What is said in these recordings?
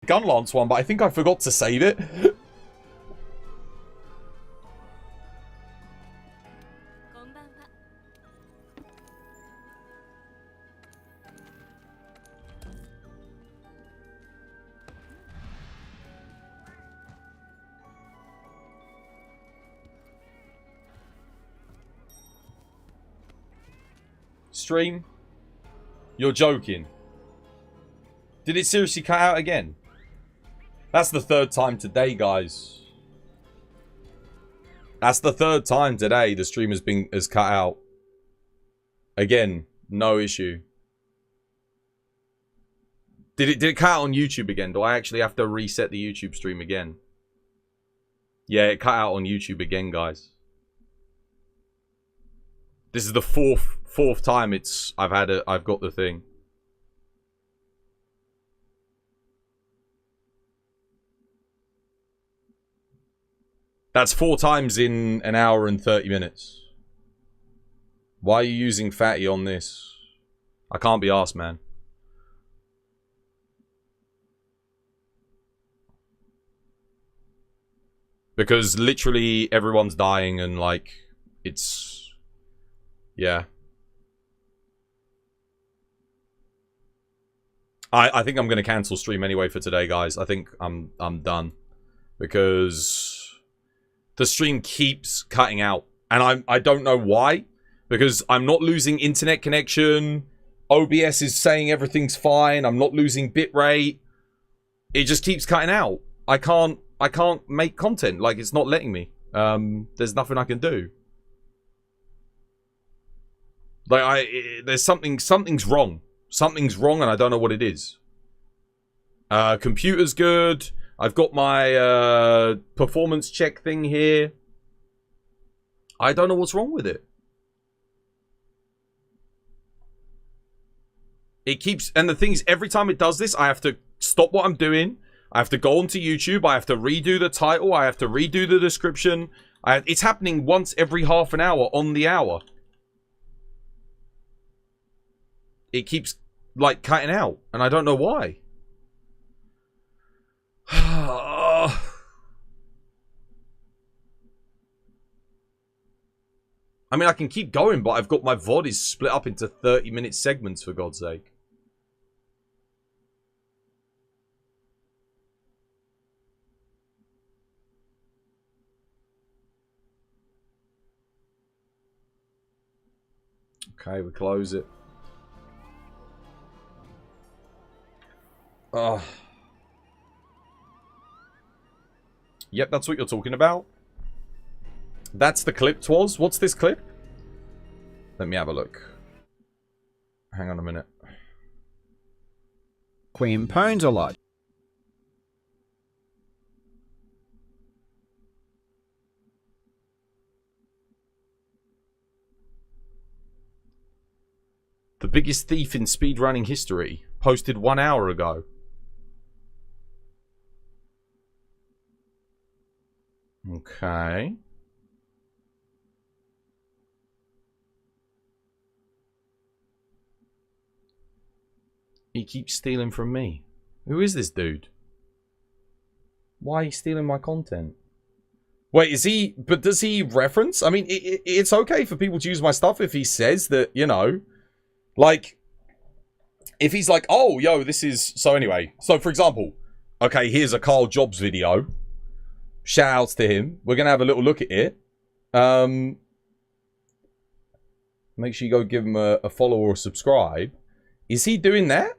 gun lance one, but I think I forgot to save it. Stream? You're joking. Did it seriously cut out again? That's the third time today, guys. That's the third time today the stream has cut out. Again, no issue. Did it cut out on YouTube again? Do I actually have to reset the YouTube stream again? Yeah, it cut out on YouTube again, guys. This is the fourth time I've got the thing. That's 4 times in an hour and 30 minutes. Why are you using fatty on this? I can't be arsed, man. Because literally everyone's dying and like it's yeah. I think I'm gonna cancel stream anyway for today, guys. I think I'm done. Because the stream keeps cutting out. And I don't know why. Because I'm not losing internet connection. OBS is saying everything's fine. I'm not losing bitrate. It just keeps cutting out. I can't make content. Like, it's not letting me. There's nothing I can do. Like, there's something's wrong. Something's wrong and I don't know what it is. Computer's good. I've got my performance check thing here. I don't know what's wrong with it. It keeps... And the thing is, every time it does this, I have to stop what I'm doing. I have to go onto YouTube. I have to redo the title. I have to redo the description. It's happening once every half an hour on the hour. It keeps, like, cutting out. And I don't know why. I mean, I can keep going, but I've got my VOD is split up into 30-minute segments, for God's sake. Okay, we close it. Yep, that's what you're talking about. That's the clip, Twas. What's this clip? Let me have a look. Hang on a minute. Queen pones a lot. The biggest thief in speedrunning history. Posted 1 hour ago. Okay. He keeps stealing from me. Who is this dude? Why are you stealing my content? Wait, is he... But does he reference? I mean, it's okay for people to use my stuff if he says that, you know... Like... If he's like, oh, yo, this is... So anyway. So, for example... Okay, here's a Carl Jobs video. Shout outs to him. We're going to have a little look at it. Make sure you go give him a follow or a subscribe. Is he doing that?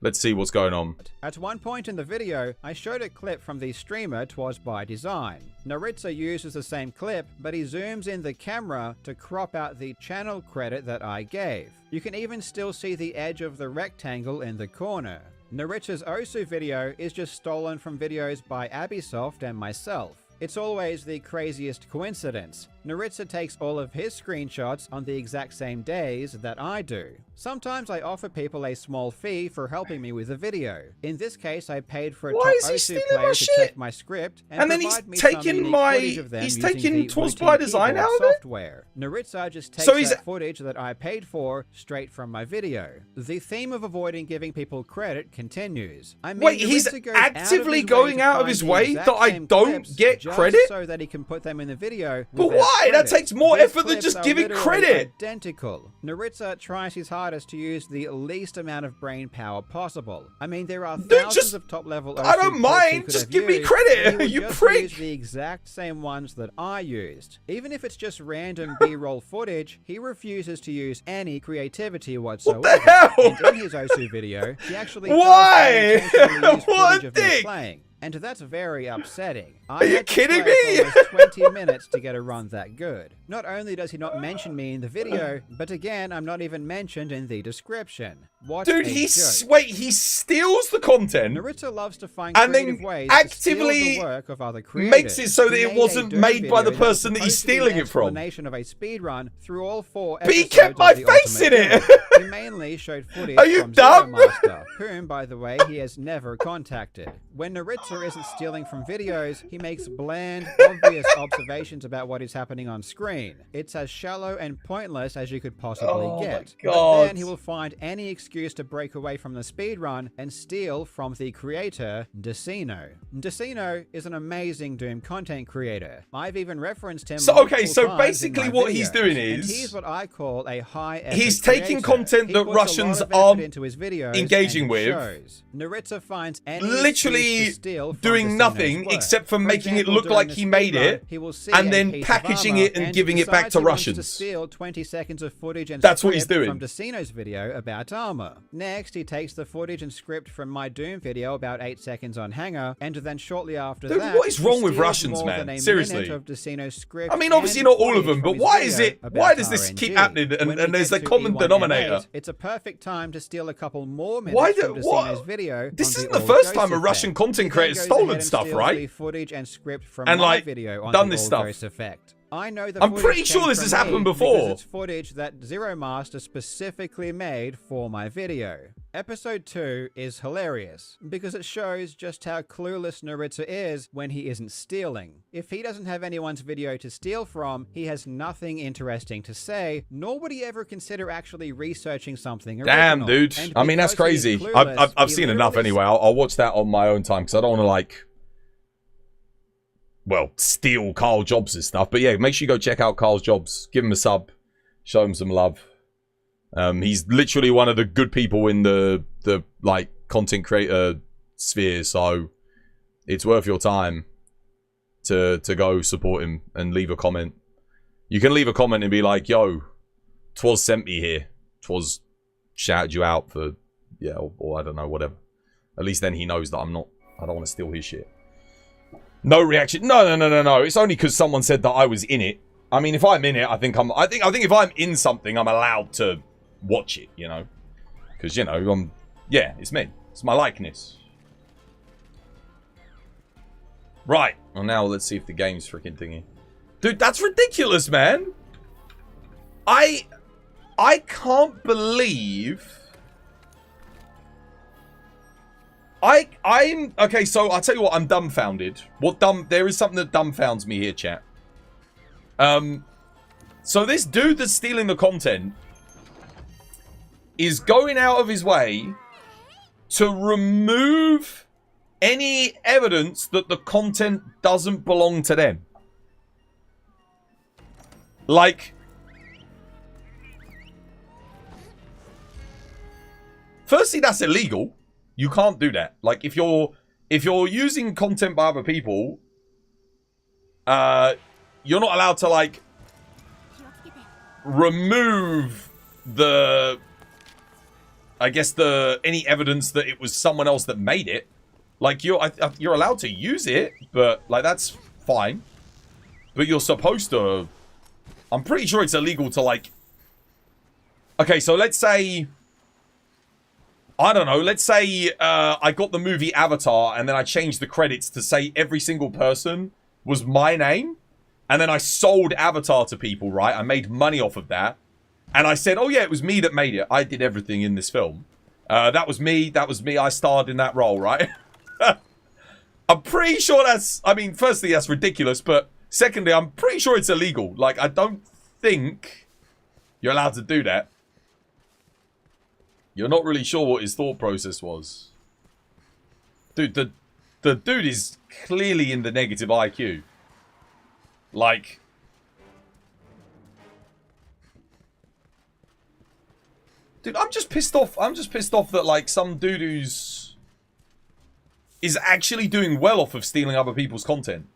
Let's see what's going on. At one point in the video, I showed a clip from the streamer Twas by Design. Naritza uses the same clip, but he zooms in the camera to crop out the channel credit that I gave. You can even still see the edge of the rectangle in the corner. Naritza's Osu video is just stolen from videos by Abisoft and myself. It's always the craziest coincidence. Naritsa takes all of his screenshots on the exact same days that I do. Sometimes I offer people a small fee for helping me with a video. In this case, I paid for a Why top is he O2 stealing player my to shit? check my script and then he's provide me some taking unique my... footage of them He's using taking the Twas routine by Design keyboard out of it? software. Naritsa just takes So he's- that footage that I paid for straight from my video. The theme of avoiding giving people credit continues. I mean, Wait, he's Naritsa goes actively out going out of find his the way exact that I same don't clips get just credit? so that he can put them in the video. But without why? That credit. takes more These effort than clips just are giving literally credit. Identical. Naritsa tries his hardest to use the least amount of brain power possible. I mean, there are thousands just- of top-level I don't mind, just give me credit, he you will just prick. use the exact same ones that I used. Even if it's just random B-roll footage, he refuses to use any creativity whatsoever. What the hell? And in his O2 video, he actually Why? does intentionally use What footage a of me dick. playing. And that's very upsetting. Are you kidding me? For almost 20 minutes to get a run that good. Not only does he not mention me in the video, but again, I'm not even mentioned in the description. What Dude, a he joke. he steals the content Naritsa loves to find and creative then ways actively to steal the work of other creators. makes it so that He it made a wasn't Doom made by the video person that was he's supposed to be stealing an it from. explanation of a speedrun through all 4 But he episodes kept my of the face Ultimate in it. Guide. He mainly showed footage Are you from dumb? Zero Master, whom, by the way, he has never contacted. When Naritsa isn't stealing from videos, he makes bland, obvious observations about what is happening on screen. It's as shallow and pointless as you could possibly Oh my get. God. But then he will find any excuse to break away from the speedrun and steal from the creator, Decino. Decino is an amazing Doom content creator. I've even referenced him So, okay, multiple so times in basically my what he's videos. doing And is- he's what I call a high effort He's taking creator. content He that puts Russians a lot of are effort into his videos engaging and it with, shows. Naritsa finds any literally excuse to steal from doing Decino's nothing work. except for making it example, look during like the he made speedrun, it he will see and a then piece of packaging armor it and giving it back decides to he wants to Russians. steal 20 seconds of footage and That's what he's script doing. from Decino's video about armor. Next, he takes the footage and script from my Doom video about 8 seconds on Hanger, and then shortly after Dude, that, what is he wrong with steals Russians, more man? than a Seriously. minute of Decino's script I mean, obviously and not all of footage them, from but his why video is it? about Why does this RNG. keep happening? And When we there's get a to common E1M8, denominator. It's a perfect time to steal a couple more minutes Why from do- Decino's what? video. This on isn't the the All first time a Ghost Russian effect. content He then creator's goes stolen ahead and stuff, steals right? the footage and script from And, my like, video on done the this All stuff. Ghost effect. I know the I'm footage pretty sure came this from has happened me before. because it's footage that Zero Master specifically made for my video. Episode 2 is hilarious because it shows just how clueless Naritsa is when he isn't stealing. If he doesn't have anyone's video to steal from, he has nothing interesting to say, nor would he ever consider actually researching something original. Damn, dude. And I mean, that's because he is crazy. clueless, I've he seen enough literally anyway. I'll watch that on my own time because I don't want to, like, well, steal Carl Jobs' stuff. But yeah, make sure you go check out Carl's Jobs. Give him a sub. Show him some love. He's literally one of the good people in the like content creator sphere, so it's worth your time to go support him and leave a comment. You can leave a comment and be like, "Yo, Twas sent me here. Twas shouted you out for yeah, or I don't know, whatever." At least then he knows that I don't want to steal his shit. No reaction. No. It's only because someone said that I was in it. I mean, if I'm in it, I think if I'm in something, I'm allowed to watch it, you know, because you know, yeah, it's me. It's my likeness. Right. Well, now let's see if the game's freaking thingy. Dude, that's ridiculous, man. I can't believe. I'm okay. So I'll tell you what. I'm dumbfounded. There is something that dumbfounds me here, chat. So this dude that's stealing the content is going out of his way to remove any evidence that the content doesn't belong to them. Like, firstly, that's illegal. You can't do that. Like, if you're using content by other people, you're not allowed to, like, remove the, I guess, any evidence that it was someone else that made it. Like, you're allowed to use it, but, like, that's fine. But you're supposed to, I'm pretty sure it's illegal to, like, okay, so let's say, I don't know, let's say I got the movie Avatar and then I changed the credits to say every single person was my name. And then I sold Avatar to people, right? I made money off of that. And I said, oh yeah, it was me that made it. I did everything in this film. That was me. That was me. I starred in that role, right? I'm pretty sure that's... I mean, firstly, that's ridiculous. But secondly, I'm pretty sure it's illegal. Like, I don't think you're allowed to do that. You're not really sure what his thought process was. Dude, the dude is clearly in the negative IQ. Like... Dude, I'm just pissed off. I'm just pissed off that, like, some dude who's... is actually doing well off of stealing other people's content.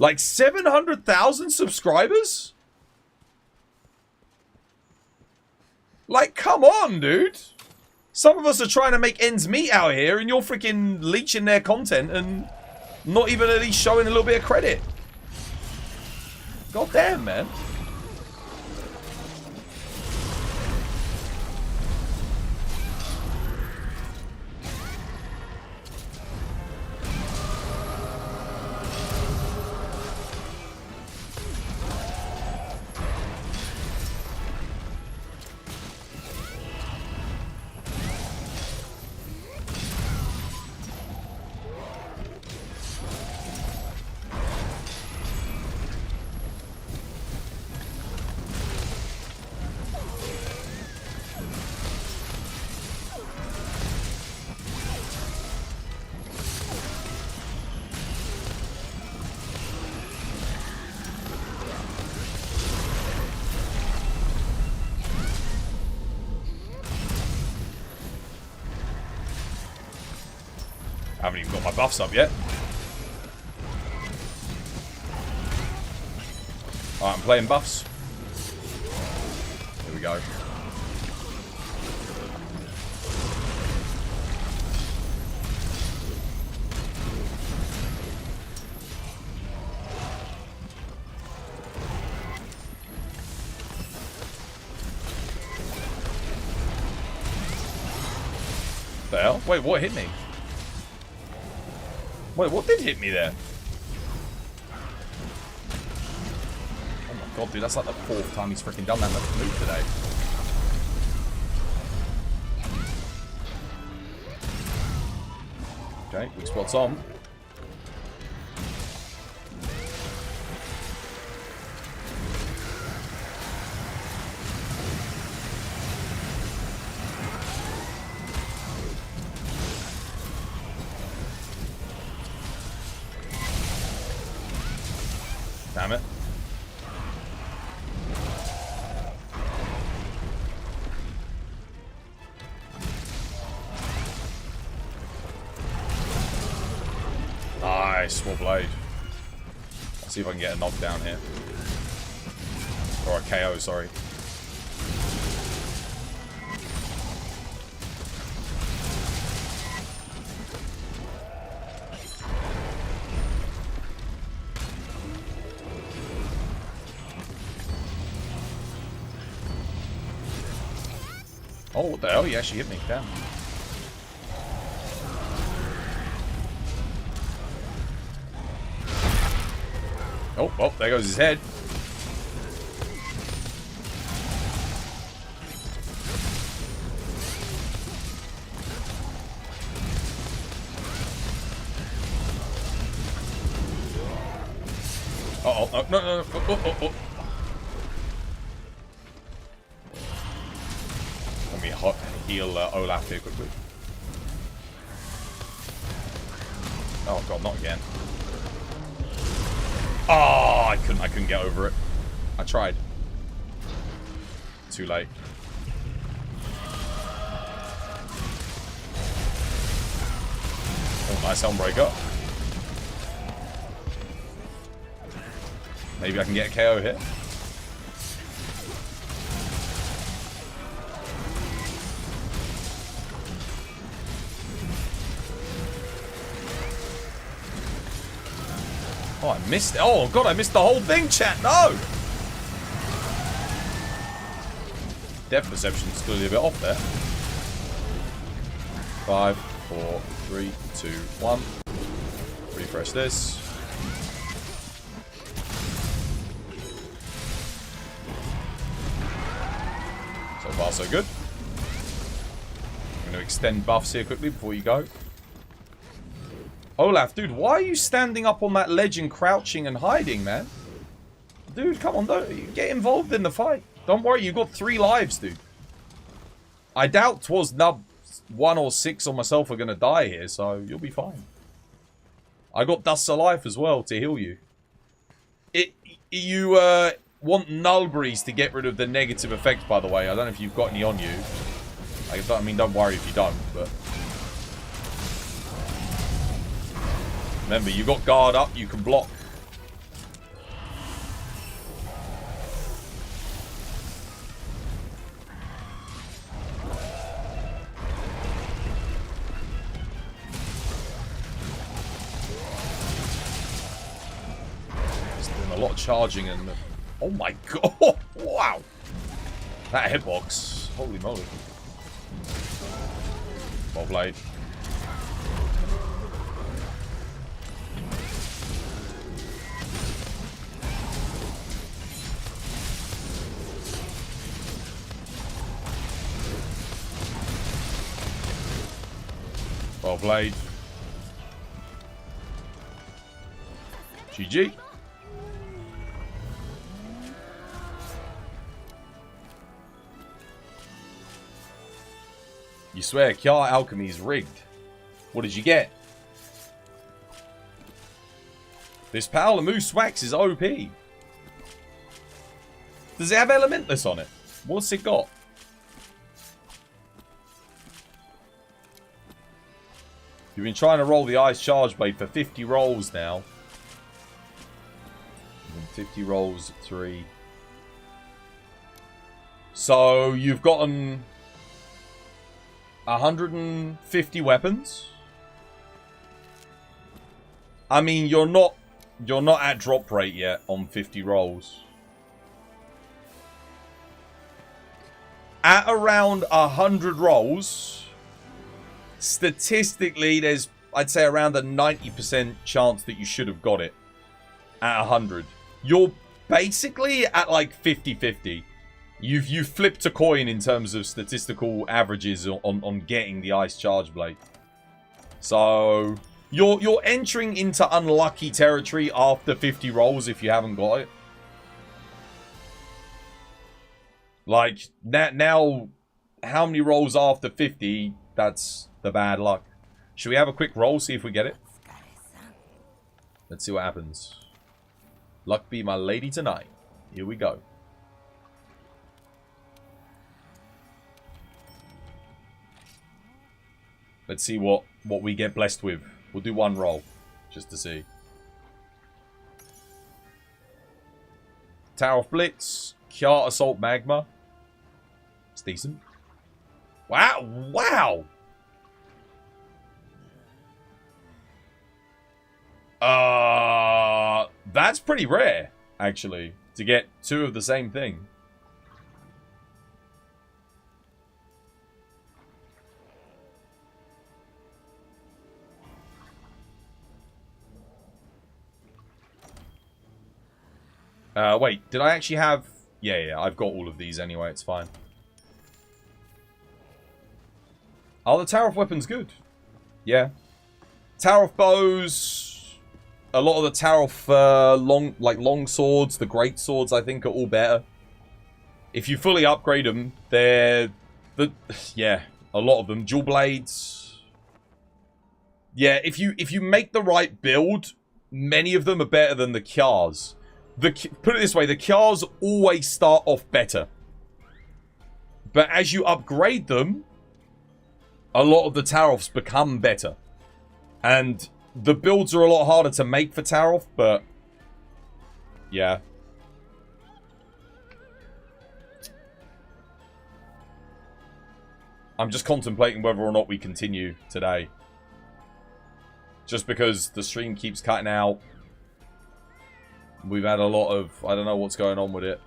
Like, 700,000 subscribers? Like, come on, dude. Some of us are trying to make ends meet out here, and you're freaking leeching their content and not even at least showing a little bit of credit. God damn, man. I haven't even got my buffs up yet. Alright, I'm playing buffs. Here we go. The hell? Wait, what hit me? Wait, what did hit me there? Oh my god, dude, that's like the 4th time he's freaking done that move today. Okay, weak spot's on. Damn it. Nice, small blade. Let's see if I can get a knockdown here. Or a KO, sorry. Oh, what the hell? He actually hit me. Damn. Oh, oh, there goes his head. Uh-oh. Oh, no, no, no. Oh, oh, oh, oh. Let me heal Olaf here quickly. Oh god, not again. Oh, I couldn't get over it. I tried. Too late. Oh, nice helm breaker. Maybe I can get a KO here. Oh, I missed it. Oh, God, I missed the whole thing, chat. No! Depth perception is clearly a bit off there. 5, 4, 3, 2, 1. Refresh this. far, so good. I'm going to extend buffs here quickly before you go. Olaf, dude, why are you standing up on that ledge and crouching and hiding, man? Dude, come on, don't get involved in the fight. Don't worry, you got 3 lives, dude. I doubt 'twas nub 1 or 6 or myself are going to die here, so you'll be fine. I got Dust of Life as well to heal you. You want Nullberries to get rid of the negative effects, by the way. I don't know if you've got any on you. I mean, don't worry if you don't, but... Remember, you got guard up, you can block. It's doing a lot of charging and... Oh my god! Wow! That hitbox. Holy moly. Well played. Well played. GG. You swear, Kiara Alchemy is rigged. What did you get? This Paolamoose Wax is OP. Does it have Elementless on it? What's it got? You've been trying to roll the Ice Charge Blade for 50 rolls now. 50 rolls at 3. So you've gotten 150 weapons. I mean, you're not at drop rate yet on 50 rolls. At around 100 rolls, statistically, there's, I'd say, around a 90% chance that you should have got it at 100. You're basically at like 50-50. You've flipped a coin in terms of statistical averages on getting the Ice Charge Blade. So you're entering into unlucky territory after 50 rolls if you haven't got it. Like now how many rolls after 50? That's the bad luck. Should we have a quick roll, see if we get it? Let's see what happens. Luck be my lady tonight. Here we go. Let's see what we get blessed with. We'll do one roll, just to see. Tower of Blitz, Kiar Assault Magma. It's decent. Wow, wow! That's pretty rare, actually, to get 2 of the same thing. Wait, did I actually have... Yeah, I've got all of these anyway, it's fine. Oh, the Tower of Weapons good. Yeah. Tower of Bows... A lot of the Tower of long swords, the great swords, I think, are all better. If you fully upgrade them, yeah, a lot of them. Dual blades. Yeah, if you make the right build, many of them are better than the Kiars. Put it this way, the Kiars always start off better. But as you upgrade them, a lot of the Tarofs become better. And the builds are a lot harder to make for Tarof, but yeah. I'm just contemplating whether or not we continue today. Just because the stream keeps cutting out. We've had a lot of... I don't know what's going on with it.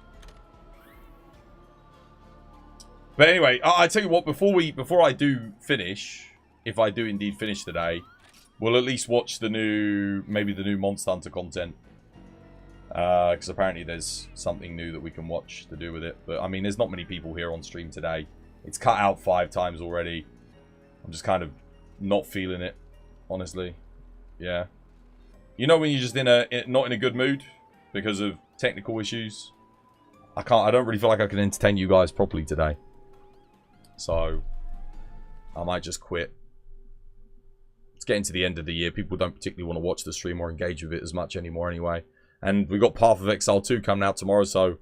But anyway, I tell you what, before I do finish, if I do indeed finish today, we'll at least watch the new... maybe the new Monster Hunter content. Because apparently there's something new that we can watch to do with it. But, I mean, there's not many people here on stream today. It's cut out 5 times already. I'm just kind of not feeling it, honestly. Yeah. You know when you're just not in a good mood because of technical issues? I don't really feel like I can entertain you guys properly today. So, I might just quit. It's getting to the end of the year. People don't particularly want to watch the stream or engage with it as much anymore anyway. And we've got Path of Exile 2 coming out tomorrow, so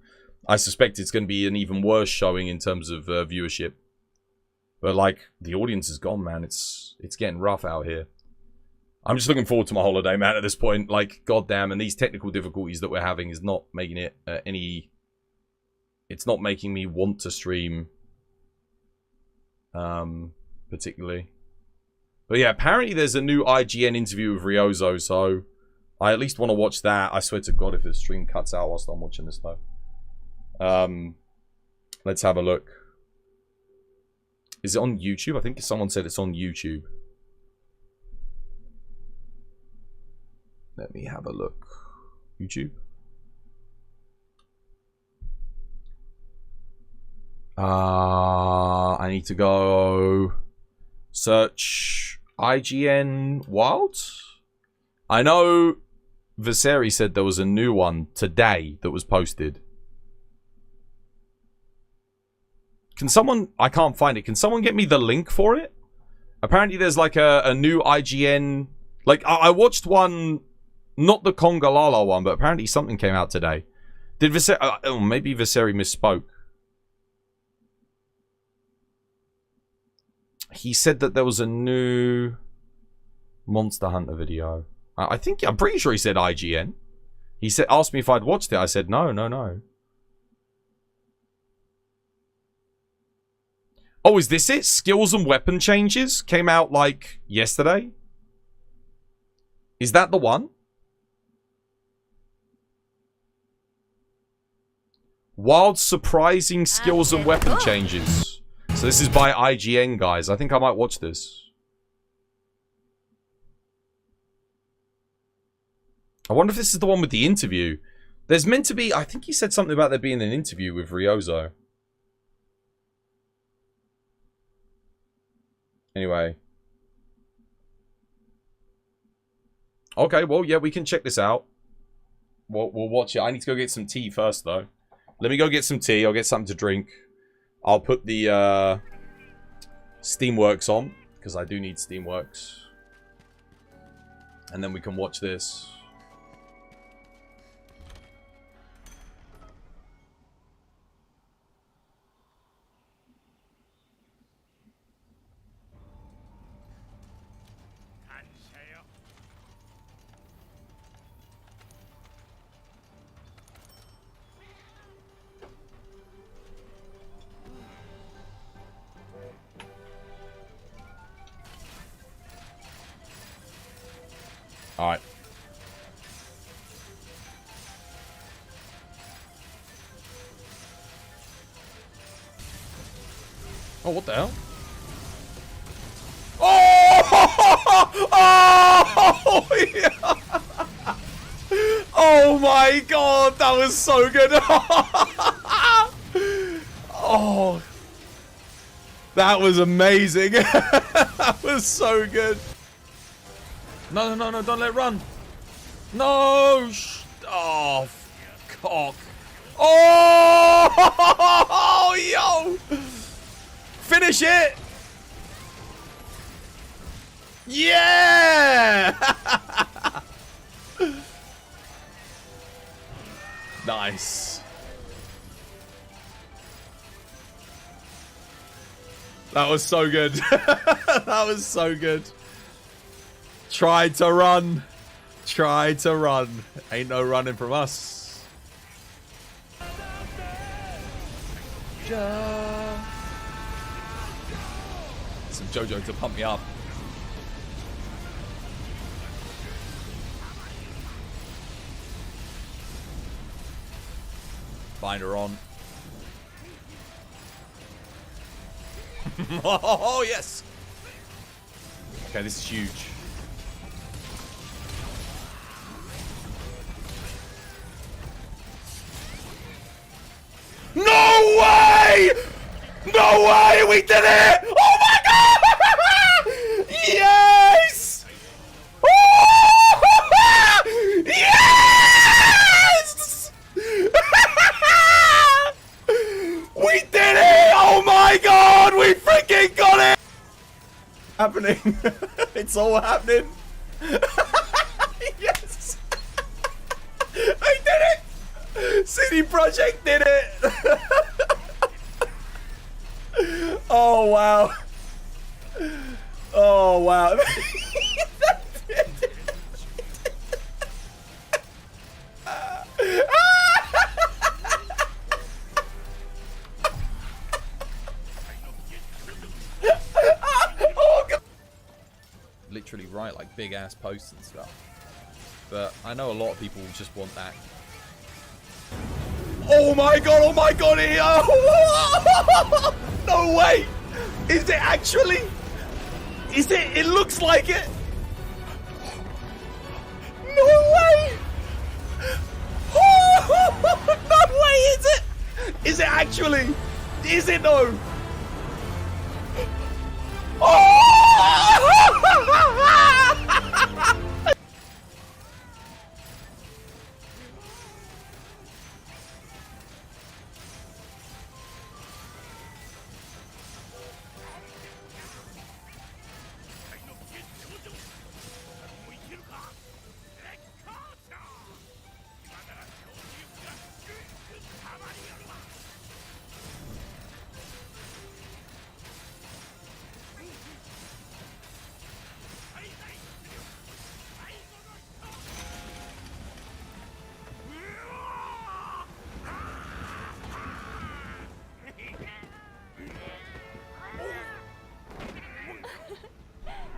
I suspect it's going to be an even worse showing in terms of viewership. But, like, the audience is gone, man. It's getting rough out here. I'm just looking forward to my holiday, man, at this point. Like, goddamn, and these technical difficulties that we're having is not making it any... It's not making me want to stream, particularly. But yeah, apparently there's a new IGN interview with Ryozo, so I at least want to watch that. I swear to God if the stream cuts out whilst I'm watching this, though. Let's have a look. Is it on YouTube? I think someone said it's on YouTube. Let me have a look. YouTube? I need to go search IGN Wild. I know Viserys said there was a new one today that was posted. Can someone... I can't find it. Can someone get me the link for it? Apparently there's like a new IGN... Like, I watched one... Not the Kongalala one, but apparently something came out today. Did Viserys... oh, maybe Viserys misspoke. He said that there was a new Monster Hunter video. I'm pretty sure he said IGN. He said, asked me if I'd watched it. I said, no. Oh, is this it? Skills and weapon changes came out like yesterday. Is that the one? Wild surprising skills and weapon changes. So this is by IGN, guys. I think I might watch this. I wonder if this is the one with the interview. There's meant to be... I think he said something about there being an interview with Ryozo. Anyway. Okay, well, yeah, we can check this out. We'll watch it. I need to go get some tea first, though. Let me go get some tea. I'll get something to drink. I'll put the Steamworks on, because I do need Steamworks. And then we can watch this. Alright. Oh, what the hell? Oh! Oh! Yeah. Oh my god, that was so good. Oh. That was amazing. That was so good. No, don't let it run. No! Oh, cock. Oh! Yo! Finish it! Yeah! Nice. That was so good. That was so good. Tried to run. Tried to run. Ain't no running from us. Some JoJo to pump me up. Binder on. Oh, yes. Okay, this is huge. way! No way! We did it! Oh my god! Yes! Yes! We did it! Oh my god! We freaking got it! Happening. It's all happening. Yes! I did it! CD Projekt did it! Oh wow. Oh wow. Oh, God. Literally write like big ass posts and stuff. But I know a lot of people just want that. Oh my god, oh my god, oh. No way! Is it actually? Is it? It looks like it! No way! No way, is it? Is it actually? Is it though? Oh!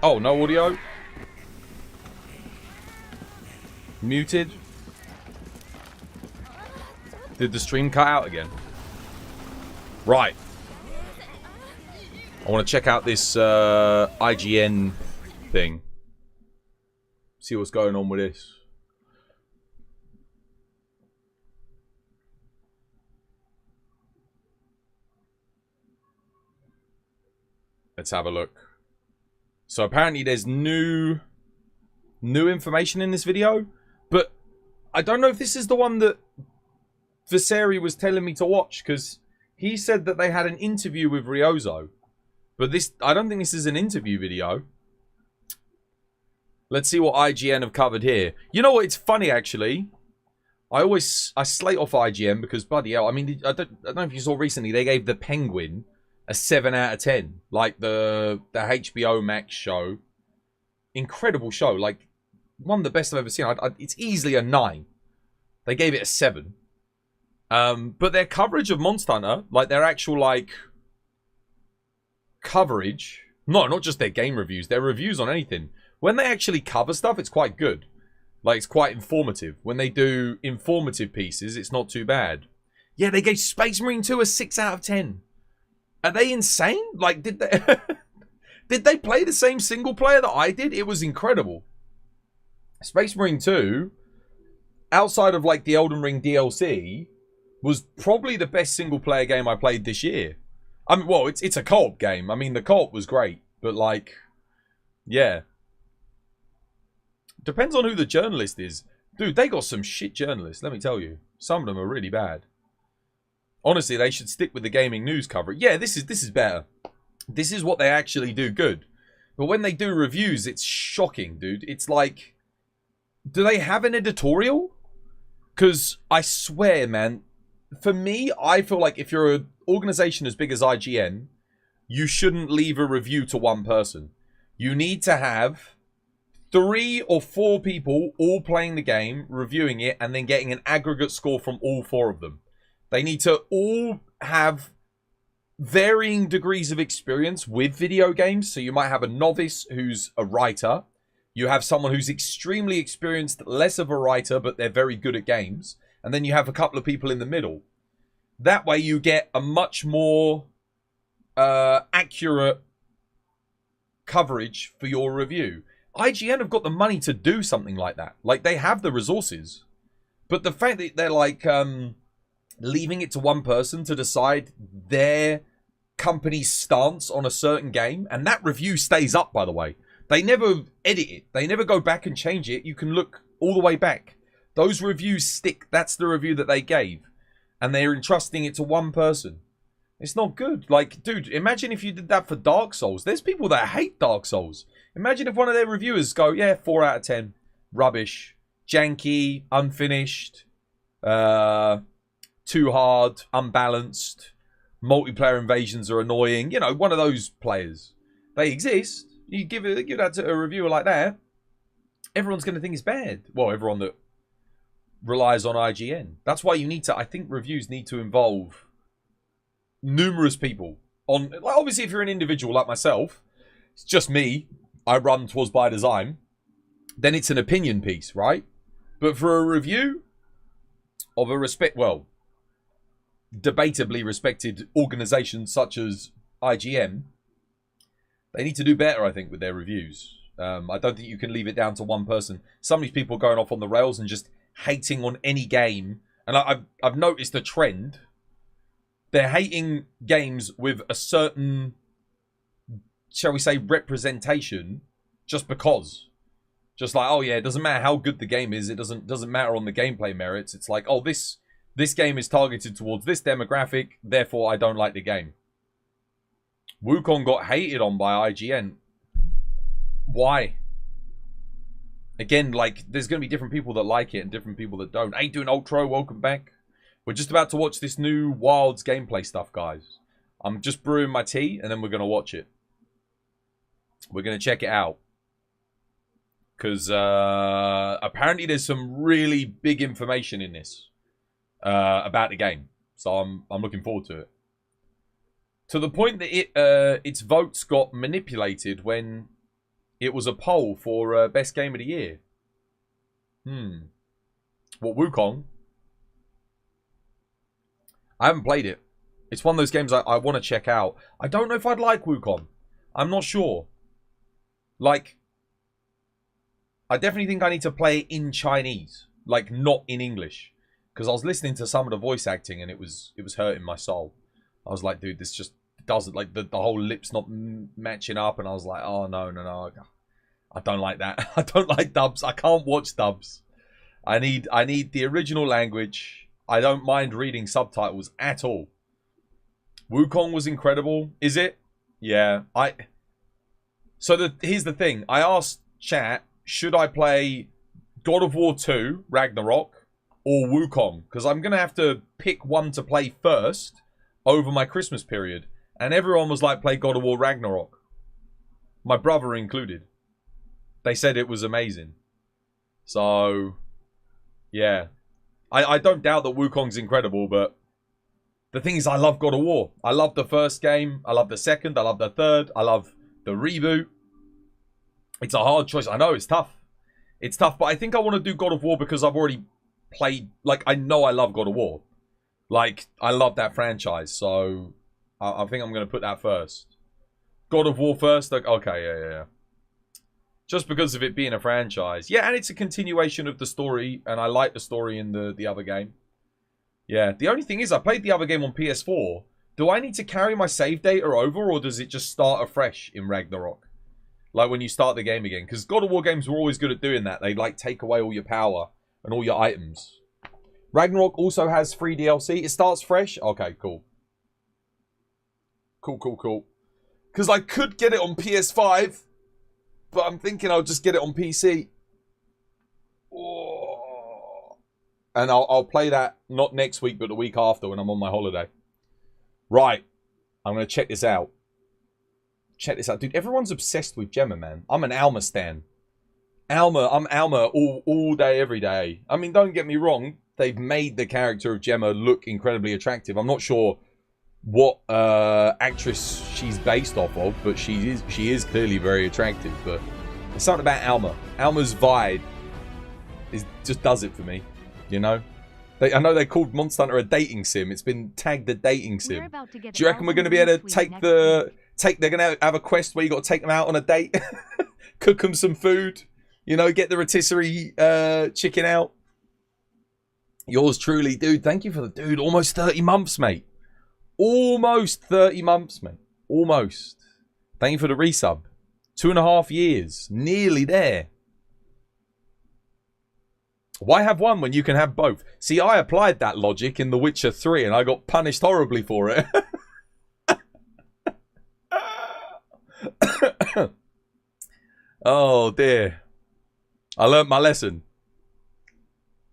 Oh, no audio? Muted? Did the stream cut out again? Right. I want to check out this IGN thing. See what's going on with this. Let's have a look. So apparently there's new information in this video, but I don't know if this is the one that Viseri was telling me to watch, because he said that they had an interview with Ryozo. But this, I don't think this is an interview video. Let's see what IGN have covered here. You know what? It's funny, actually. I slate off IGN because, bloody hell, I mean, I don't know if you saw recently, they gave The Penguin a 7 out of 10. Like the HBO Max show. Incredible show. Like, one of the best I've ever seen. It's easily a 9. They gave it a 7. But their coverage of Monster Hunter, like their actual, like, coverage, not just their game reviews, their reviews on anything. When they actually cover stuff, it's quite good. Like, it's quite informative. When they do informative pieces, it's not too bad. Yeah, they gave Space Marine 2 a 6 out of 10. Are they insane? Like, did they did they play the same single player that I did? It was incredible. Space Marine 2, outside of like the Elden Ring DLC, was probably the best single player game I played this year. I mean, well, it's a co-op game. I mean, the co-op was great, but like, yeah. Depends on who the journalist is. Dude, they got some shit journalists, let me tell you. Some of them are really bad. Honestly, they should stick with the gaming news coverage. Yeah, this is better. This is what they actually do good. But when they do reviews, it's shocking, dude. It's like, do they have an editorial? Because I swear, man, for me, I feel like if you're an organization as big as IGN, you shouldn't leave a review to one person. You need to have 3 or 4 people all playing the game, reviewing it, and then getting an aggregate score from all 4 of them. They need to all have varying degrees of experience with video games. So you might have a novice who's a writer. You have someone who's extremely experienced, less of a writer, but they're very good at games. And then you have a couple of people in the middle. That way you get a much more accurate coverage for your review. IGN have got the money to do something like that. Like, they have the resources. But the fact that they're like, leaving it to one person to decide their company's stance on a certain game. And that review stays up, by the way. They never edit it. They never go back and change it. You can look all the way back. Those reviews stick. That's the review that they gave. And they're entrusting it to one person. It's not good. Like, dude, imagine if you did that for Dark Souls. There's people that hate Dark Souls. Imagine if one of their reviewers go, yeah, 4 out of 10. Rubbish. Janky. Unfinished. Too hard. Unbalanced. Multiplayer invasions are annoying. You know, one of those players. They exist. You give that to a reviewer like that, everyone's going to think it's bad. Well, everyone that relies on IGN. That's why you need to, I think reviews need to involve numerous people. On, like, obviously, if you're an individual like myself, it's just me, I run Twas by Design, then it's an opinion piece, right? But for a review of a debatably respected organization such as IGN, they need to do better, I think, with their reviews. I don't think you can leave it down to one person. Some of these people are going off on the rails and just hating on any game. And I've noticed a trend. They're hating games with a certain, shall we say, representation just because. Just like, oh yeah, it doesn't matter how good the game is. It doesn't matter on the gameplay merits. It's like, oh, this game is targeted towards this demographic, therefore I don't like the game. Wukong got hated on by IGN. Why? Again, like, there's going to be different people that like it and different people that don't. Hey, doing Ultra, welcome back. We're just about to watch this new Wilds gameplay stuff, guys. I'm just brewing my tea, and then we're going to watch it. We're going to check it out. Because apparently there's some really big information in this about the game. So I'm looking forward to it. To the point that its votes got manipulated when it was a poll for best game of the year. What, Wukong? I haven't played it. It's one of those games I want to check out. I don't know if I'd like Wukong. I'm not sure. Like, I definitely think I need to play it in Chinese. Like, not in English. Because I was listening to some of the voice acting and it was hurting my soul. I was like, dude, this just doesn't, like, the whole lips not matching up. And I was like, oh, no. I don't like that. I don't like dubs. I can't watch dubs. I need the original language. I don't mind reading subtitles at all. Wukong was incredible. Is it? Yeah. So here's the thing. I asked chat, should I play God of War 2, Ragnarok, or Wukong? Because I'm going to have to pick one to play first over my Christmas period. And everyone was like, play God of War Ragnarok. My brother included. They said it was amazing. So, yeah. I don't doubt that Wukong's incredible, but the thing is, I love God of War. I love the first game. I love the second. I love the third. I love the reboot. It's a hard choice. I know, it's tough. It's tough, but I think I want to do God of War because I've already played... Like, I know I love God of War. Like, I love that franchise, so I think I'm going to put that first. God of War first? Like, okay, yeah. Just because of it being a franchise. Yeah, and it's a continuation of the story, and I like the story in the other game. Yeah, the only thing is, I played the other game on PS4. Do I need to carry my save data over, or does it just start afresh in Ragnarok? Like, when you start the game again. Because God of War games were always good at doing that. They, like, take away all your power and all your items. Ragnarok also has free DLC. It starts fresh? Okay, cool. Cool. Because I could get it on PS5, but I'm thinking I'll just get it on PC. Oh. And I'll play that not next week, but the week after when I'm on my holiday. Right. I'm going to check this out. Check this out. Dude, everyone's obsessed with Gemma, man. I'm an Alma stan. I'm Alma all day, every day. I mean, don't get me wrong. They've made the character of Gemma look incredibly attractive. I'm not sure what actress she's based off of, but she is clearly very attractive. But there's something about Alma. Alma's vibe just does it for me, you know? I know they called Monster Hunter a dating sim. It's been tagged a dating sim. Do you reckon we're going to be able to take they're going to have a quest where you got to take them out on a date? Cook them some food? You know, get the rotisserie chicken out? Yours truly, dude. Thank you for the dude. Almost 30 months, mate. Almost 30 months, mate. Almost. Thank you for the resub. 2.5 years. Nearly there. Why have one when you can have both? See, I applied that logic in The Witcher 3 and I got punished horribly for it. Oh, dear. I learnt my lesson.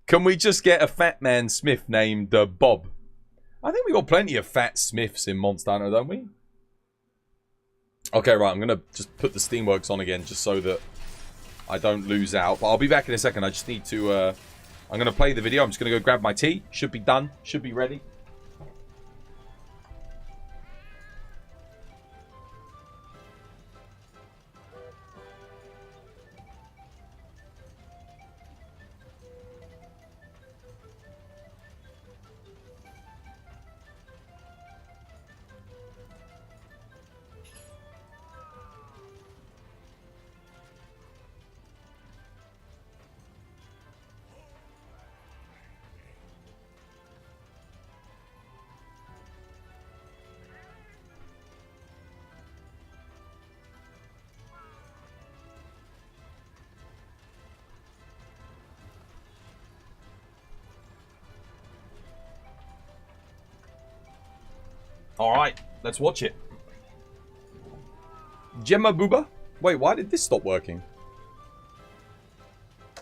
Can we just get a fat man smith named Bob? I think we got plenty of fat smiths in Monster Hunter, don't we? Okay, right. I'm going to just put the Steamworks on again just so that I don't lose out. But I'll be back in a second. I just need to... I'm going to play the video. I'm just going to go grab my tea. Should be done. Should be ready. Alright, let's watch it. Gemma Booba? Wait, why did this stop working?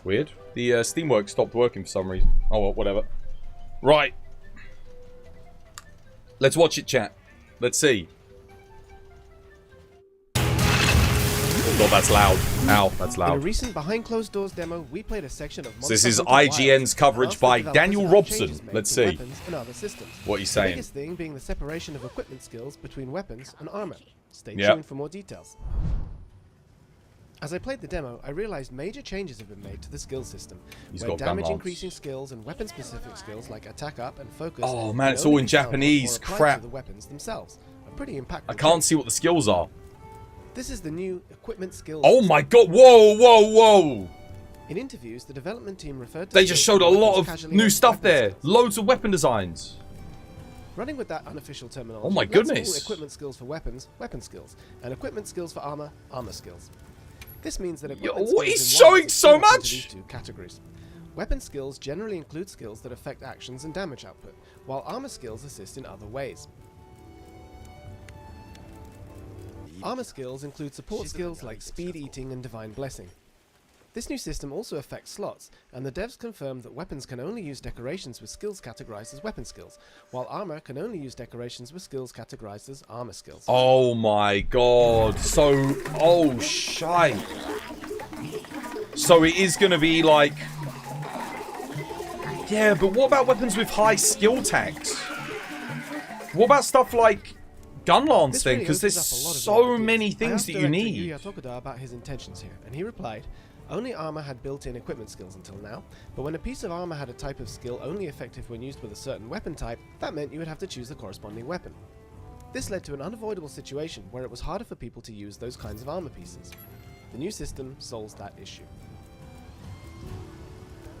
Weird. The Steamworks stopped working for some reason. Oh, well, whatever. Right. Let's watch it, chat. Let's see. Oh god, that's loud. Ow, that's loud. In a recent behind closed doors demo, we played a section of So this is IGN's coverage by Daniel Robson. Let's see. And other systems. What he's The saying. biggest thing being the separation of equipment skills between weapons and armor. Stay Yep. tuned for more details. As I played the demo, I realized major changes have been made to the skill system, He's where got gun damage lance. increasing skills and weapon specific skills like attack up and focus. Oh, man, can it's all only in be found Japanese. or applied Crap. to the weapons themselves. A pretty impactful I can't change. see what the skills are. This is the new equipment skills. Oh my god, whoa, whoa, whoa. In interviews, the development team referred to They just skills showed a as lot weapons of casually new as stuff weapon there. skills. Loads of weapon designs. Running with that unofficial terminology, Oh my let's call goodness. equipment skills for weapons, weapon skills, and equipment skills for armor, armor skills. This means that equipment what skills is in showing Wild so split up into much? these two categories. Weapon skills generally include skills that affect actions and damage output, while armor skills assist in other ways. Armor skills include support skills like speed eating and divine blessing. This new system also affects slots, and the devs confirmed that weapons can only use decorations with skills categorized as weapon skills, while armor can only use decorations with skills categorized as armor skills. Oh my god. So, oh shite. So it is going to be like... Yeah, but what about weapons with high skill tags? What about stuff like gun lance This then? really Because there's opens up a lot of so new ideas. many I things asked that you director need. Yuya Tokuda about his intentions here, and he replied, only armor had built-in equipment skills until now, but when a piece of armor had a type of skill only effective when used with a certain weapon type, that meant you would have to choose the corresponding weapon. This led to an unavoidable situation where it was harder for people to use those kinds of armor pieces. The new system solves that issue.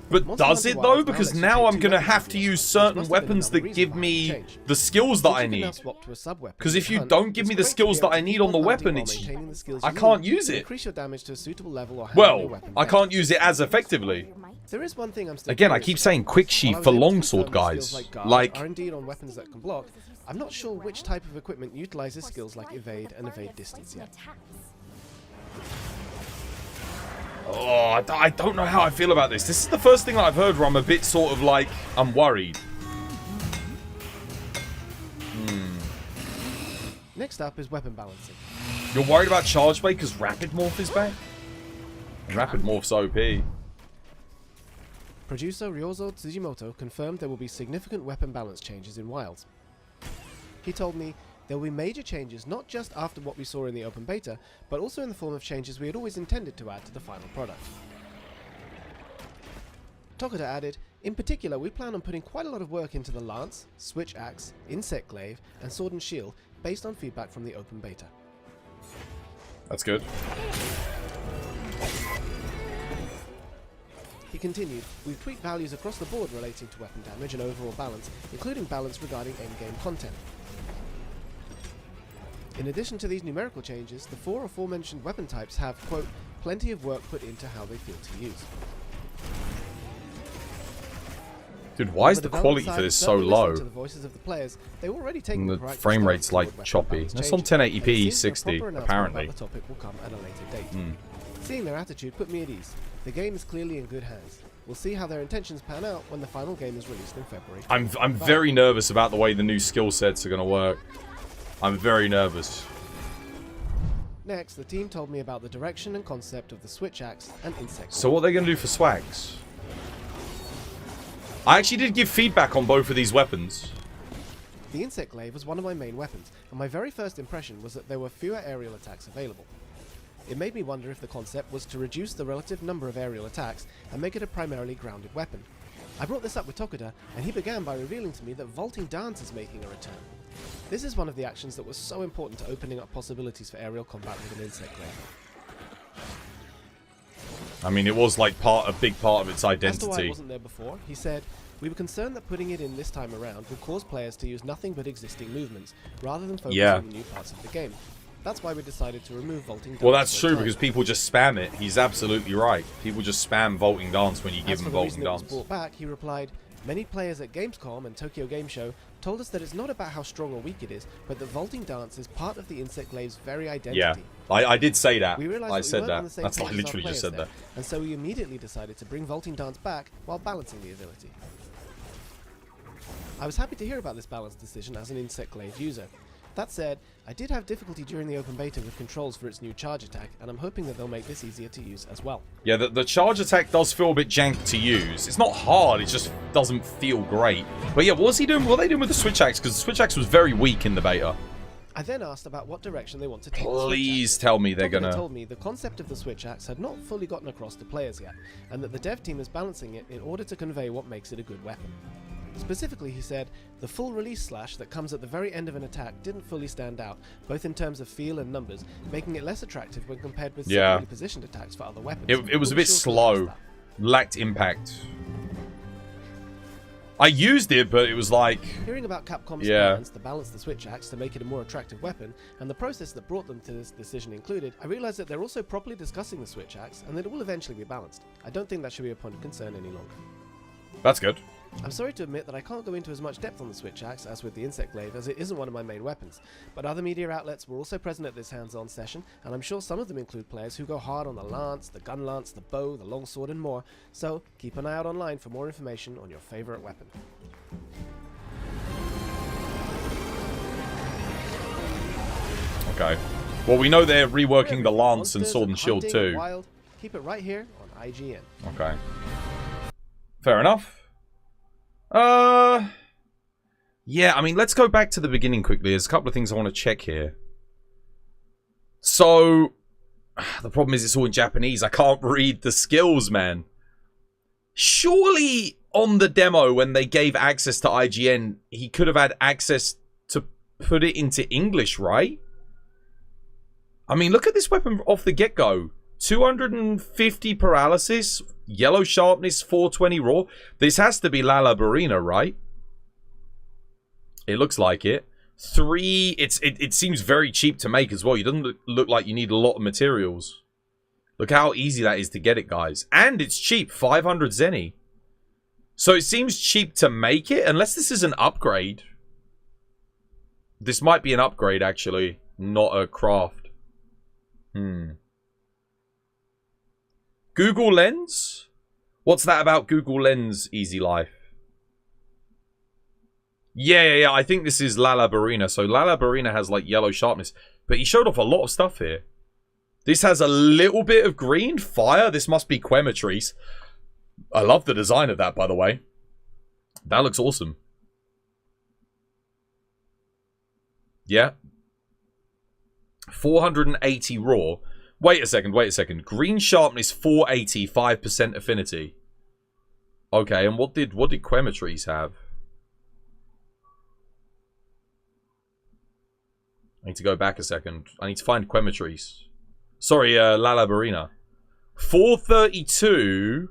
But Monster does Hunter it Wilds though? now Because lets you now take I'm two going to weapons have with to you, use which certain must have been weapons another that reason give behind me the change. the skills that Since I you can now need. swap to a sub-weapon Because to if you hunt, don't give it's me the great to skills be that able I to need keep on the hunting weapon, while it's... maintaining the skills I you can't need use to it. increase your damage to a suitable level or handle your Well, weapon I better. can't use it as effectively. There is one thing I'm still Again, I curious keep about. saying quick While sheath I was for able to longsword confirm that guys. skills guard Like, are indeed on weapons that can block, I'm not sure which type of equipment utilizes skills like evade and evade distance yet. oh, I don't know how I feel about this. This is the first thing that I've heard where I'm a bit sort of like, I'm worried. Next up is weapon balancing. You're worried about charge play because Rapid Morph is back? Rapid Morph's OP. Producer Ryozo Tsujimoto confirmed there will be significant weapon balance changes in Wilds. He told me there will be major changes not just after what we saw in the open beta, but also in the form of changes we had always intended to add to the final product. Tokuda added, in particular we plan on putting quite a lot of work into the lance, switch axe, insect glaive, and sword and shield based on feedback from the open beta. That's good. He continued, "We've tweaked values across the board relating to weapon damage and overall balance, including balance regarding endgame content. In addition to these numerical changes, the 4 aforementioned weapon types have, quote, plenty of work put into how they feel to use." Dude, why is the quality for this so low? To the voices of the players, they were already taking And the the frame rate's like choppy. That's on 1080p 60, apparently. The topic will come at a later date. Seeing their attitude put me at ease. The game is clearly in good hands. We'll see how their intentions pan out when the final game is released in February. I'm very nervous about the way the new skill sets are going to work. I'm very nervous. Next, the team told me about the direction and concept of the switch axe and insect. So what are they going to do for swags? I actually did give feedback on both of these weapons. The insect glaive was one of my main weapons, and my very first impression was that there were fewer aerial attacks available. It made me wonder if the concept was to reduce the relative number of aerial attacks and make it a primarily grounded weapon. I brought this up with Tokuda, and he began by revealing to me that vaulting dance is making a return. This is one of the actions that was so important to opening up possibilities for aerial combat with an insect glaive. I mean, it was like a big part of its identity. As to why it wasn't there before, he said, "We were concerned that putting it in this time around would cause players to use nothing but existing movements, rather than focus on the new parts of the game. That's why we decided to remove vaulting dance." Well, that's true, because people just spam it. He's absolutely right. People just spam vaulting dance when you give them vaulting dance. As for the reason it was brought back, he replied, "Many players at Gamescom and Tokyo Game Show told us that it's not about how strong or weak it is, but that vaulting dance is part of the insect glaive's very identity." Yeah, I did say that. We realized I said we weren't that. on the same That's page I as literally our just said players that. there, and so we immediately decided to bring vaulting dance back while balancing the ability. I was happy to hear about this balanced decision as an insect glaive user. That said, I did have difficulty during the open beta with controls for its new charge attack, and I'm hoping that they'll make this easier to use as well. Yeah, the charge attack does feel a bit janky to use. It's not hard, it just doesn't feel great. But yeah, what was he doing? What are they doing with the switch axe? Because the switch axe was very weak in the beta. I then asked about what direction they want to take the Please switch axe. tell me they're Tokuda gonna... told me the concept of the switch axe had not fully gotten across to players yet, and that the dev team is balancing it in order to convey what makes it a good weapon. Specifically, he said, the full release slash that comes at the very end of an attack didn't fully stand out, both in terms of feel and numbers, making it less attractive when compared with similarly positioned attacks for other weapons. It was a bit slow. Lacked impact. I used it, but it was like... Hearing about Capcom's plans to balance the switch axe to make it a more attractive weapon, and the process that brought them to this decision included, I realized that they're also properly discussing the switch axe, and that it will eventually be balanced. I don't think that should be a point of concern any longer. That's good. I'm sorry to admit that I can't go into as much depth on the switch axe as with the insect glaive, as it isn't one of my main weapons, but other media outlets were also present at this hands-on session, and I'm sure some of them include players who go hard on the lance, the gun lance, the bow, the longsword and more, so keep an eye out online for more information on your favourite weapon. Okay. Well, we know they're reworking the lance and sword and shield too. Wild, keep it right here on IGN. Okay. Fair enough. Yeah, I mean, let's go back to the beginning quickly. There's a couple of things I want to check here. So, the problem is it's all in Japanese. I can't read the skills, man. Surely, on the demo, when they gave access to IGN, he could have had access to put it into English, right? I mean, look at this weapon off the get-go. 250 paralysis, yellow sharpness, 420 raw. This has to be Lala Barina, right? It looks like it. It seems very cheap to make as well. It doesn't look like you need a lot of materials. Look how easy that is to get it, guys. And it's cheap, 500 zenny. So it seems cheap to make it, unless this is an upgrade. This might be an upgrade, actually, not a craft. Google Lens? What's that about Google Lens, Easy Life? Yeah. I think this is Lala Barina. So Lala Barina has like yellow sharpness. But he showed off a lot of stuff here. This has a little bit of green. Fire. This must be Quematrice. I love the design of that, by the way. That looks awesome. Yeah. 480 raw. Wait a second. Green sharpness 480, 5% affinity. Okay, and what did Quematrice have? I need to go back a second. I need to find Quematrice. Sorry, Lala Barina. 432.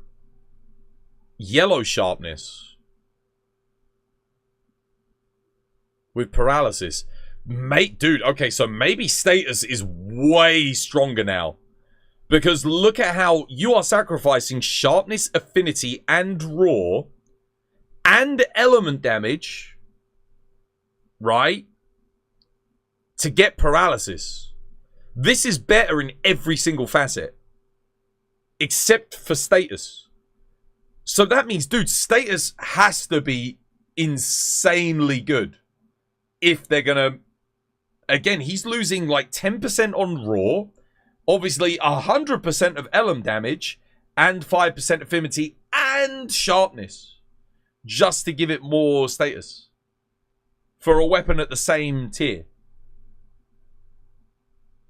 yellow sharpness with paralysis. Mate, dude, okay, so maybe status is way stronger now. Because look at how you are sacrificing sharpness, affinity, and raw, and element damage, right, to get paralysis. This is better in every single facet, except for status. So that means, dude, status has to be insanely good if they're gonna... Again, he's losing like 10% on raw, obviously 100% of element damage, and 5% affinity and sharpness, just to give it more status for a weapon at the same tier.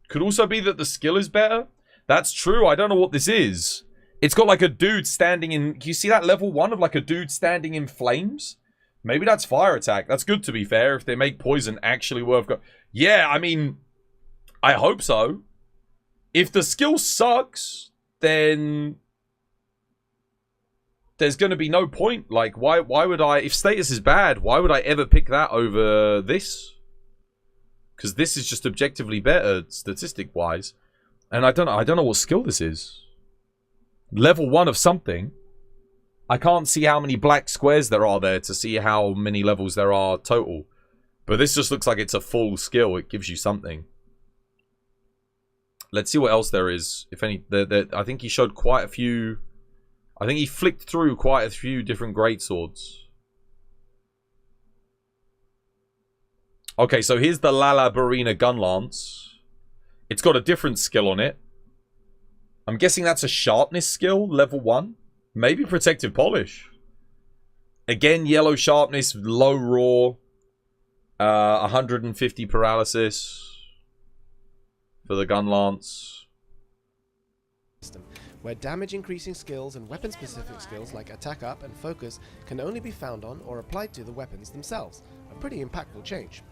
Could also be that the skill is better. That's true. I don't know what this is. It's got like a dude standing in... Do you see that level 1 of like a dude standing in flames? Maybe that's fire attack. That's good, to be fair, if they make poison actually worth... Yeah, I mean, I hope so. If the skill sucks, then there's going to be no point. Like, why would I... If status is bad, why would I ever pick that over this? Because this is just objectively better, statistic-wise. And I don't know what skill this is. Level 1 of something. I can't see how many black squares there are there to see how many levels there are total. But this just looks like it's a full skill. It gives you something. Let's see what else there is. If any, I think he showed quite a few... I think he flicked through quite a few different greatswords. Okay, so here's the Lala Barina Gun Lance. It's got a different skill on it. I'm guessing that's a sharpness skill, level 1. Maybe protective polish. Again, yellow sharpness, low raw. 150 paralysis for the gun lance. Where damage increasing skills and weapon specific skills like attack up and focus can only be found on or applied to the weapons themselves. A pretty impactful change.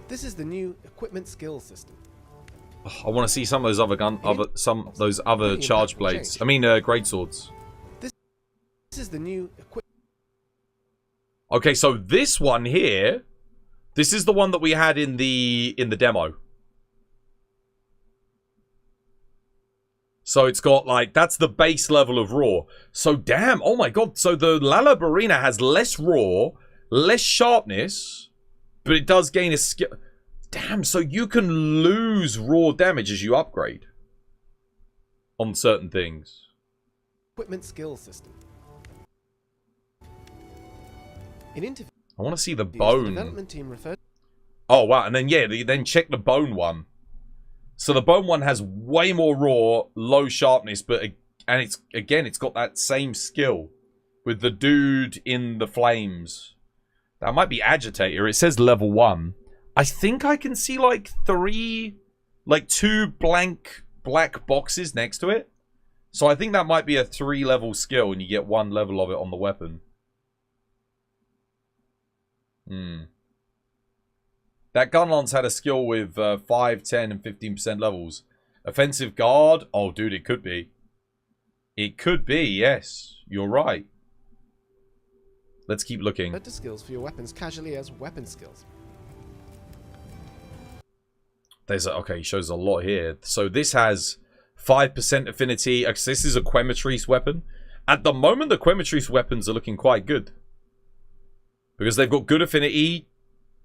This is the new equipment skills system. I want to see some of those other charge blades. I mean, great swords. This is the new equipment. Okay, so this one here, this is the one that we had in the demo. So it's got like, that's the base level of raw. So damn, oh my god. So the Lala Barina has less raw, less sharpness, but it does gain a skill. Damn, so you can lose raw damage as you upgrade on certain things. Equipment skill system. In interview, I want to see the bone. The development team referred... Oh wow, and then yeah, then check the bone one. So the bone one has way more raw, low sharpness, but and it's got that same skill with the dude in the flames. That might be agitator. It says level 1. I think I can see like 2 blank black boxes next to it. So I think that might be a 3-level skill and you get 1 level of it on the weapon. That gun lance had a skill with 5, 10, and 15% levels. Offensive guard. Oh, dude, it could be. It could be, yes. You're right. Let's keep looking. Refer to skills for your weapons casually as weapon skills. Okay, he shows a lot here. So this has 5% affinity. This is a Quematrice weapon. At the moment, the Quematrice weapons are looking quite good. Because they've got good affinity,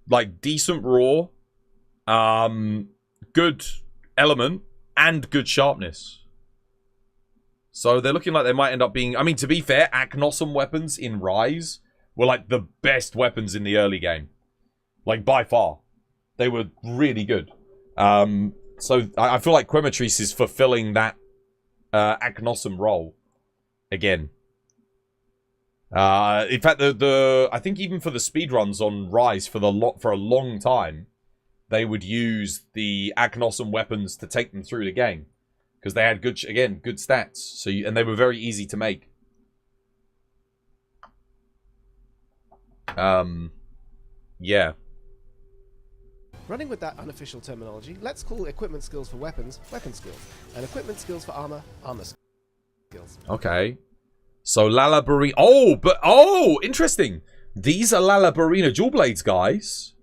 like decent raw, good element, and good sharpness. So they're looking like they might end up being... I mean, to be fair, Aknosum weapons in Rise were like the best weapons in the early game. Like, by far. They were really good. So I feel like Quematrice is fulfilling that Aknosum role again. In fact, I think even for the speedruns on Rise for a long time, they would use the Aknosum weapons to take them through the game because they had good stats. So and they were very easy to make. Yeah. Running with that unofficial terminology, let's call equipment skills for weapons, weapon skills, and equipment skills for armor, armor skills. Okay. So Lalabarina. Oh, interesting. These are Lalabarina dual blades, guys.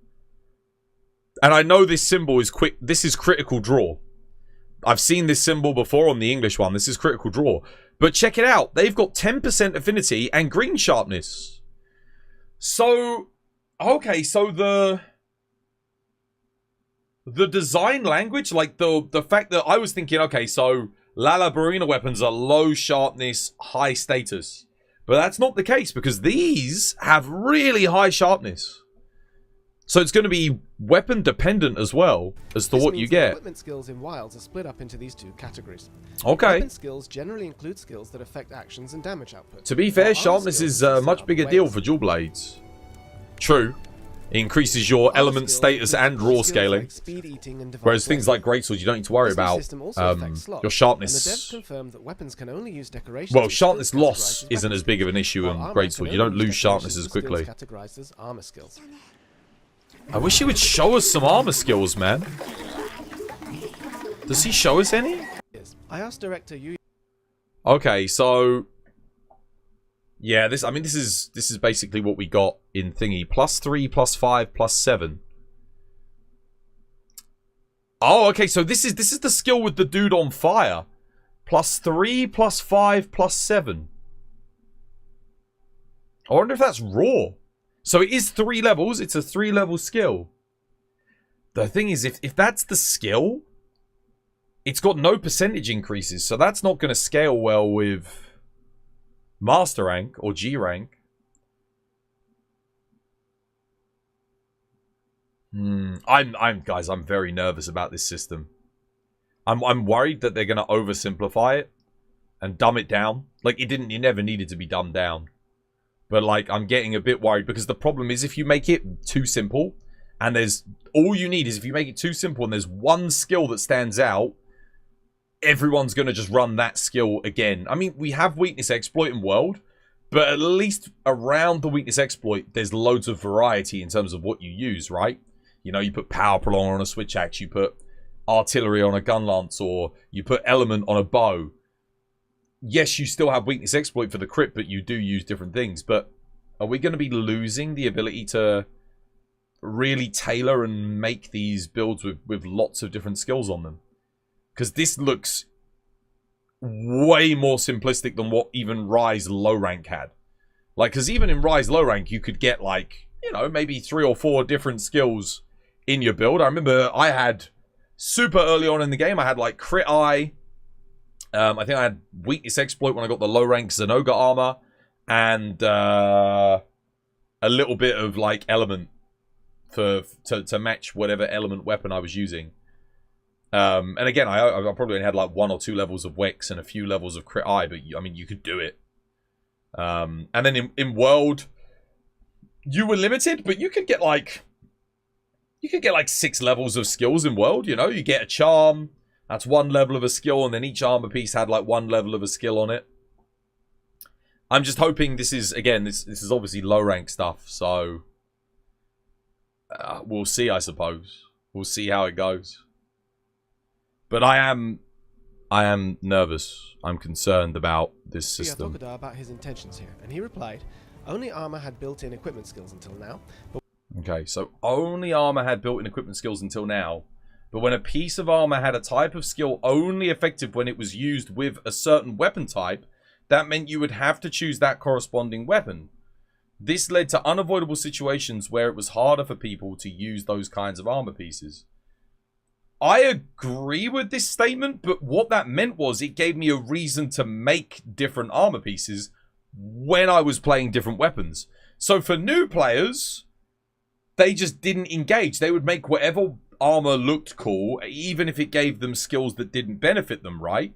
And I know this symbol is quick. This is critical draw. I've seen this symbol before on the English one. This is critical draw. But check it out. They've got 10% affinity and green sharpness. So, okay, so the design language, like the fact that I was thinking, okay, so Lalabarina weapons are low sharpness, high status. But that's not the case because these have really high sharpness. So it's going to be weapon dependent as well as to what you get. Equipment skills in Wilds are split up into these two categories. Okay. Weapon skills generally include skills that affect actions and damage output. To be fair, sharpness is a much bigger deal for dual blades. True. It increases your element status and raw scaling. Whereas things like greatswords, you don't need to worry about your sharpness. Well, sharpness loss isn't as big of an issue in greatsword. You don't lose sharpness as quickly. I wish he would show us some armor skills, man. Does he show us any? I asked director you. Okay, so yeah, this is basically what we got in thingy. +3, +5, +7. Oh, okay, so this is the skill with the dude on fire. +3, +5, +7. I wonder if that's raw. So it is 3 levels. It's a 3-level skill. The thing is, if that's the skill, it's got no percentage increases. So that's not going to scale well with Master rank or G rank. Guys, I'm very nervous about this system. I'm worried that they're going to oversimplify it and dumb it down. Like, it never needed to be dumbed down. But, like, I'm getting a bit worried because the problem is if you make it too simple and all you need is if you make it too simple and there's one skill that stands out, everyone's going to just run that skill again. I mean, we have weakness exploit in World, but at least around the weakness exploit, there's loads of variety in terms of what you use, right? You know, you put power prolong on a switch axe, you put artillery on a gun lance, or you put element on a bow. Yes, you still have weakness exploit for the crit, but you do use different things. But are we going to be losing the ability to really tailor and make these builds with lots of different skills on them? Because this looks way more simplistic than what even Rise low rank had. Like, because even in Rise low rank, you could get, like, you know, maybe 3 or 4 different skills in your build. I remember I had, super early on in the game, I had, like, crit eye. I think I had weakness exploit when I got the low rank Zenoga armor. And a little bit of, like, element to match whatever element weapon I was using. And again, I probably only had like 1 or 2 levels of Wex and a few levels of crit eye, but I mean, you could do it. And then in World, you were limited, but you could get like 6 levels of skills in World. You know, you get a charm, that's 1 level of a skill, and then each armor piece had like 1 level of a skill on it. I'm just hoping this is, again, this is obviously low rank stuff, so we'll see, I suppose. We'll see how it goes. But I am nervous. I'm concerned about this system. We asked Okuda about his intentions here, and he replied, only armor had built-in equipment skills until now. Okay, so only armor had built-in equipment skills until now. But when a piece of armor had a type of skill only effective when it was used with a certain weapon type, that meant you would have to choose that corresponding weapon. This led to unavoidable situations where it was harder for people to use those kinds of armor pieces. I agree with this statement, but what that meant was it gave me a reason to make different armor pieces when I was playing different weapons. So for new players, they just didn't engage. They would make whatever armor looked cool, even if it gave them skills that didn't benefit them, right?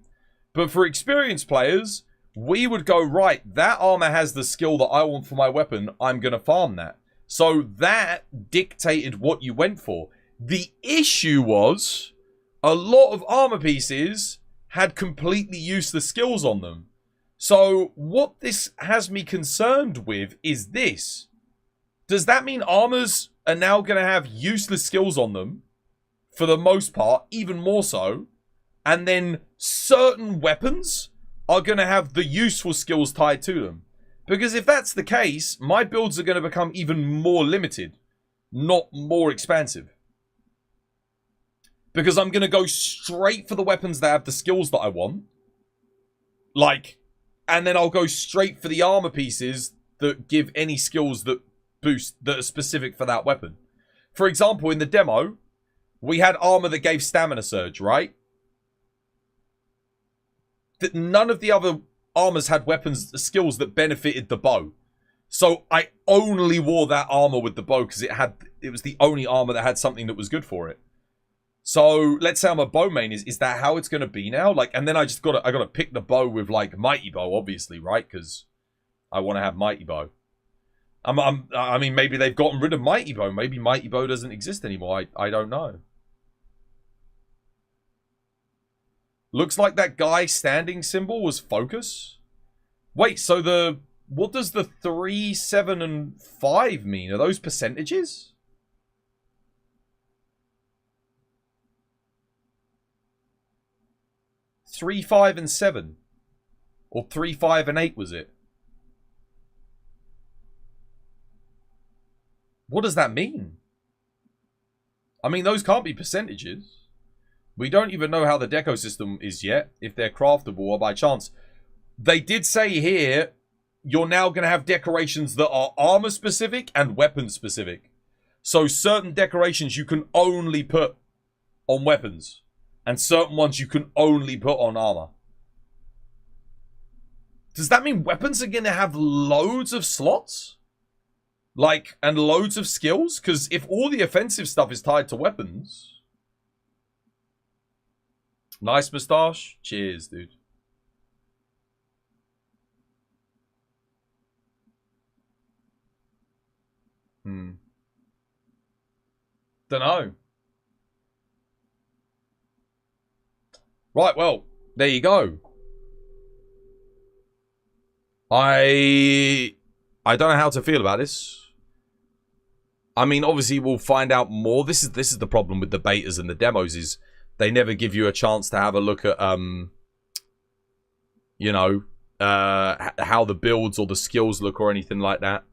But for experienced players, we would go, right, that armor has the skill that I want for my weapon, I'm going to farm that. So that dictated what you went for. The issue was, a lot of armor pieces had completely useless skills on them. So what this has me concerned with is this. Does that mean armors are now going to have useless skills on them? For the most part, even more so. And then certain weapons are going to have the useful skills tied to them. Because if that's the case, my builds are going to become even more limited, not more expansive. Because I'm going to go straight for the weapons that have the skills that I want. Like, and then I'll go straight for the armor pieces that give any skills that boost, that are specific for that weapon. For example, in the demo, we had armor that gave stamina surge, right? That none of the other armors had weapons, skills that benefited the bow. So I only wore that armor with the bow because it was the only armor that had something that was good for it. So let's say I'm a bow main. Is that how it's going to be now? Like, and then I gotta pick the bow with like mighty bow, obviously, right? Because I want to have mighty bow. I mean, maybe they've gotten rid of mighty bow. Maybe mighty bow doesn't exist anymore. I don't know. Looks like that guy standing symbol was focus. Wait, so what does the 3, 7, and 5 mean? Are those percentages? 3, 5, and 7. Or 3, 5, and 8 was it? What does that mean? I mean, those can't be percentages. We don't even know how the deco system is yet, if they're craftable or by chance. They did say here, you're now going to have decorations that are armor specific and weapon specific. So certain decorations you can only put on weapons. And certain ones you can only put on armor. Does that mean weapons are going to have loads of slots? Like, and loads of skills? Because if all the offensive stuff is tied to weapons... Nice moustache. Cheers, dude. Dunno. Right, well, there you go. I don't know how to feel about this. I mean, obviously we'll find out more. This is the problem with the betas and the demos is they never give you a chance to have a look at you know, how the builds or the skills look or anything like that.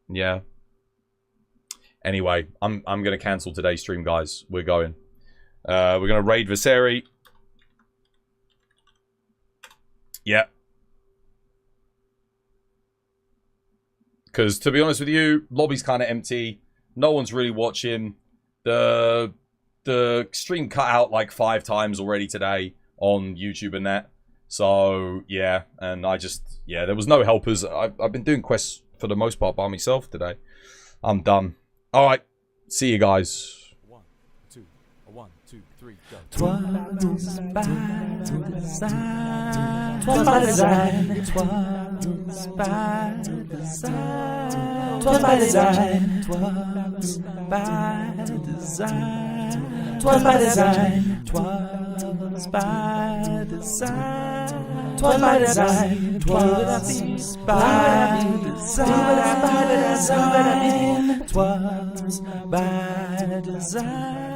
Yeah. Anyway, I'm gonna cancel today's stream, guys. We're going. We're gonna raid Viseri. Yeah. Because to be honest with you, lobby's kind of empty. No one's really watching. The stream cut out like 5 times already today on YouTube and that. So yeah, and yeah, there was no helpers. I've been doing quests for the most part by myself today. I'm done. All right, see you guys. 1, 2, 1, 2, 3, go. 'Twas by design. 'Twas by design. 'Twas by design. 'Twas by design. 'Twas by design. 'Twas by design. 'Twas by design. 'Twas by design. 'Twas by design. 'Twas by design.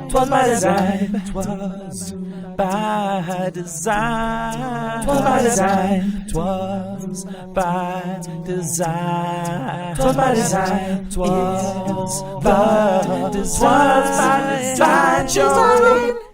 'Twas by design. 'Twas by design. 'Twas by design. 'Twas by design. 'Twas by design. 'Twas by design. 'Twas by design.